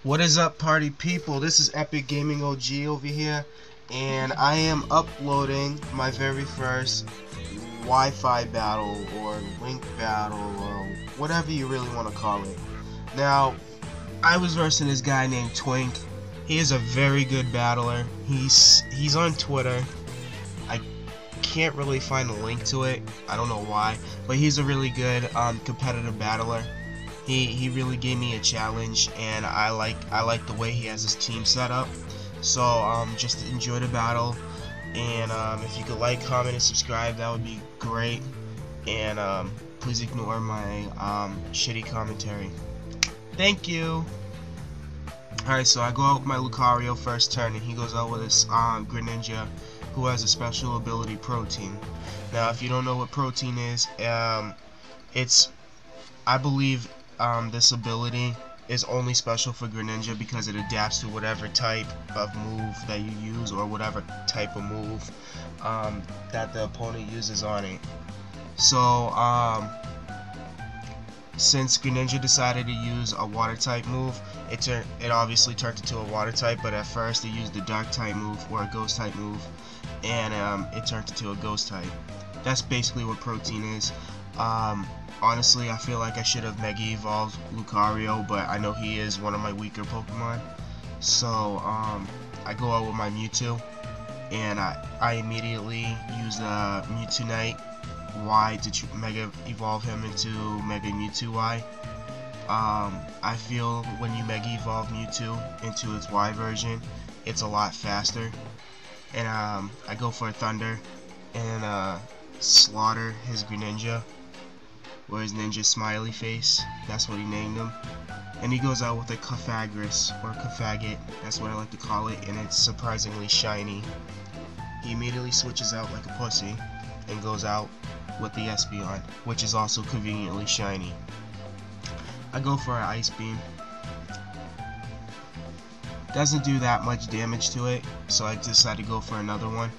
What is up, party people? This is Epic Gaming OG over here, and I am uploading my very first Wi-Fi battle or link battle or whatever you really want to call it. Now, I was versing this guy named Twink. He is a very good battler. He's on Twitter. I can't really find a link to it. I don't know why, but he's a really good competitive battler. He really gave me a challenge, and I like the way he has his team set up. So just enjoy the battle, and if you could like, comment, and subscribe, that would be great. And please ignore my shitty commentary. Thank you. Alright, so I go out with my Lucario first turn, and he goes out with his Greninja, who has a special ability, Protein. Now, if you don't know what Protein is, I believe this ability is only special for Greninja because it adapts to whatever type of move that you use, or whatever type of move that the opponent uses on it. So since Greninja decided to use a water type move, it obviously turned into a water type, but at first it used the dark type move or a ghost type move, and it turned into a ghost type. That's basically what Protein is. Honestly, I feel like I should have Mega Evolved Lucario, but I know he is one of my weaker Pokemon. So I go out with my Mewtwo, and I immediately use the Mewtwo Knight Y to Mega Evolve him into Mega Mewtwo Y. I feel when you Mega Evolve Mewtwo into its Y version, it's a lot faster. And I go for a Thunder and slaughter his Greninja, or his ninja smiley face, that's what he named him. And he goes out with a Cofagris, or Cofaggot, that's what I like to call it, and it's surprisingly shiny. He immediately switches out like a pussy and goes out with the Espeon, which is also conveniently shiny. I go for an Ice Beam. Doesn't do that much damage to it, so I decide to go for another one.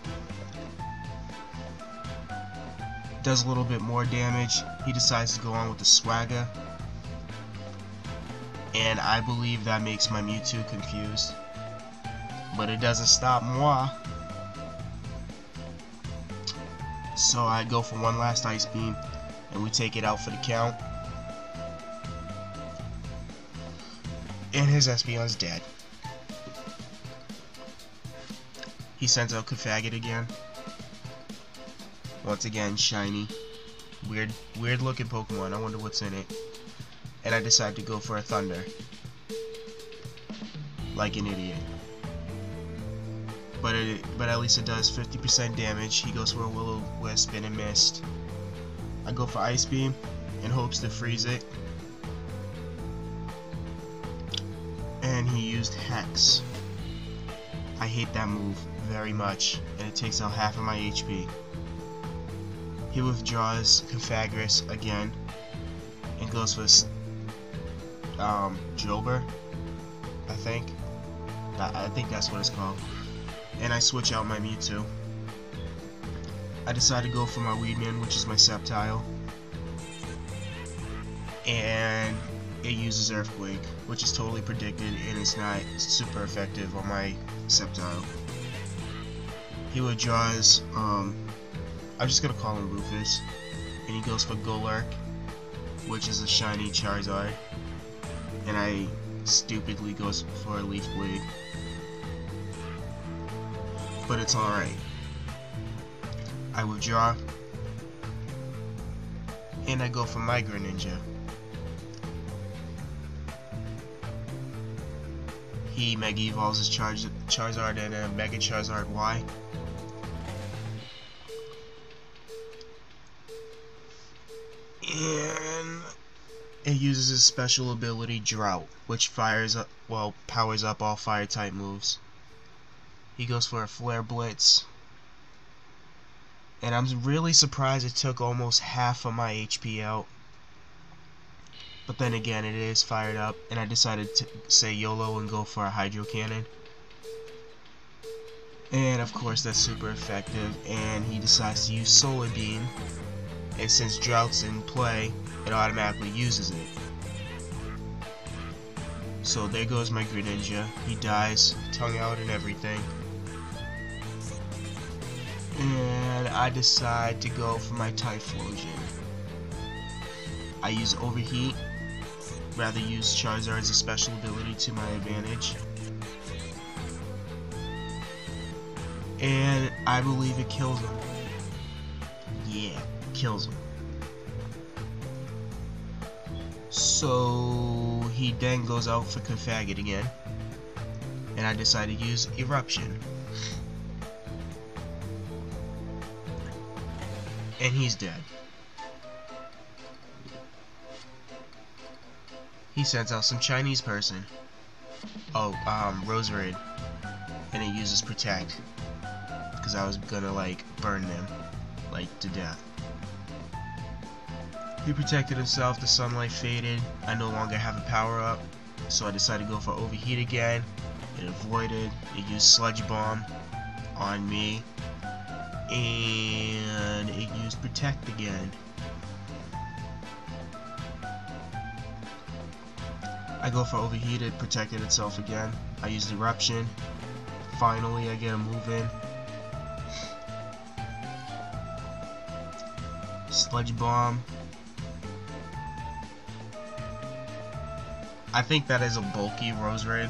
Does a little bit more damage. He decides to go on with the Swagger, and I believe that makes my Mewtwo confused, but it doesn't stop moi. So I go for one last Ice Beam, and we take it out for the count, and his Espeon's dead. He sends out Cofaggot again. Once again, shiny. Weird looking Pokemon. I wonder what's in it. And I decide to go for a Thunder. Like an idiot. But at least it does 50% damage. He goes for a Will-O-Wisp and a Mist. I go for Ice Beam in hopes to freeze it. And he used Hex. I hate that move very much, and it takes out half of my HP. He withdraws Cofagris again and goes for Jober, I think that's what it's called. And I switch out my Mewtwo. I decide to go for my Weedman, which is my Sceptile, and it uses Earthquake, which is totally predicted, and it's not super effective on my Sceptile. He withdraws I'm just gonna call him Rufus, and he goes for Golurk, which is a shiny Charizard, and I stupidly goes for a Leaf Blade, but it's alright. I withdraw, and I go for my Greninja. He Mega Evolves his Charizard and a Mega Charizard Y. And it uses his special ability Drought, which powers up all fire type moves. He goes for a Flare Blitz, and I'm really surprised it took almost half of my HP out. But then again, it is fired up, and I decided to say YOLO and go for a Hydro Cannon. And of course that's super effective, and he decides to use Solar Beam. And since Drought's in play, it automatically uses it. So there goes my Greninja. He dies, tongue out and everything. And I decide to go for my Typhlosion. I use Overheat, rather use Charizard's special ability to my advantage. And I believe it kills him. Yeah, kills him. So he then goes out for Confaggot again. And I decide to use Eruption. And he's dead. He sends out some Chinese person. Oh, Roserade. And he uses Protect. Because I was gonna, like, burn them, like, to death. He protected himself, the sunlight faded. I no longer have a power up. So I decided to go for Overheat again. It avoided. It used Sludge Bomb on me. And it used Protect again. I go for Overheat, it protected itself again. I used Eruption. Finally, I get a move in. Sludge Bomb. I think that is a bulky Roserade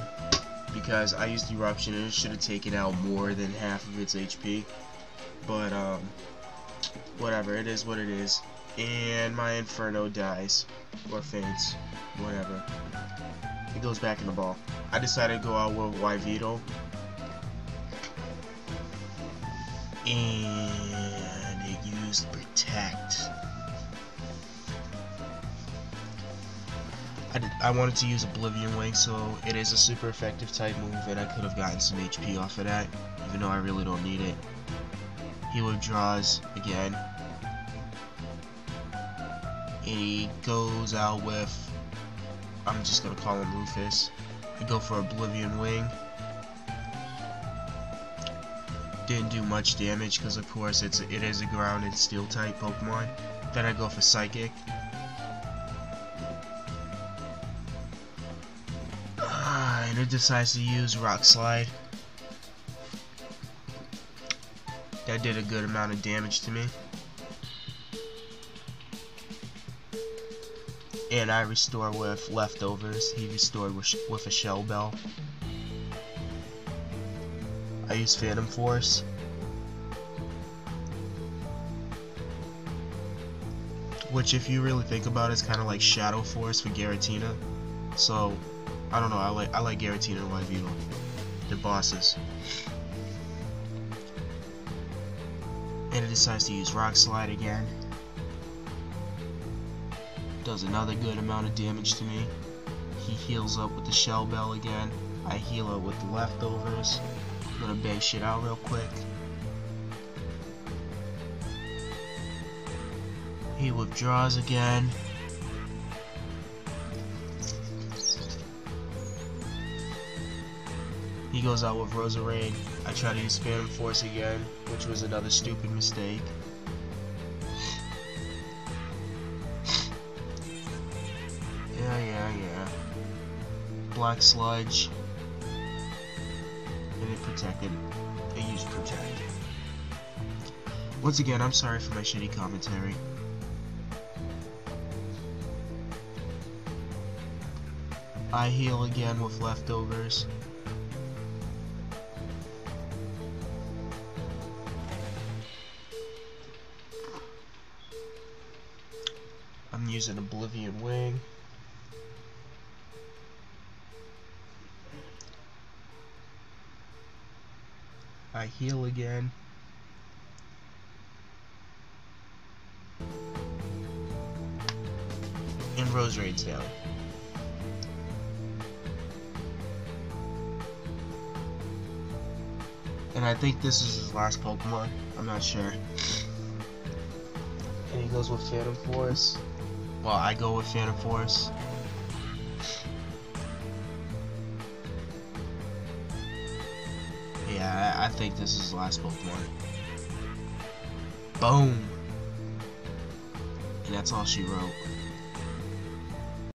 because I used Eruption and it should have taken out more than half of its HP. But, whatever, it is what it is. And my Inferno dies. Or faints. Whatever. It goes back in the ball. I decided to go out with Yveto. And it used Protect. I wanted to use Oblivion Wing, so it is a super effective type move, and I could have gotten some HP off of that, even though I really don't need it. He withdraws again. And he goes out with, I'm just gonna call him Rufus. I go for Oblivion Wing. Didn't do much damage because of course it is a ground and steel type Pokemon. Then I go for Psychic. And it decides to use Rock Slide. That did a good amount of damage to me. And I restore with Leftovers. He restored with a Shell Bell. I use Phantom Force. Which, if you really think about it, is kind of like Shadow Force for Giratina. So, I don't know, I like Giratina and Yveto. They're bosses. And it decides to use Rock Slide again. Does another good amount of damage to me. He heals up with the Shell Bell again. I heal up with the Leftovers. I'm gonna bang shit out real quick. He withdraws again. He goes out with Roserade. I try to use Phantom Force again, which was another stupid mistake. Yeah. Black Sludge. And it protected. It used Protect. Once again, I'm sorry for my shitty commentary. I heal again with Leftovers. I'm using Oblivion Wing. I heal again. And Roserade's down. And I think this is his last Pokemon. I'm not sure. And he goes with Phantom Force. Well, I go with Phantom Force. Yeah, I think this is his last Pokemon. Boom! And that's all she wrote.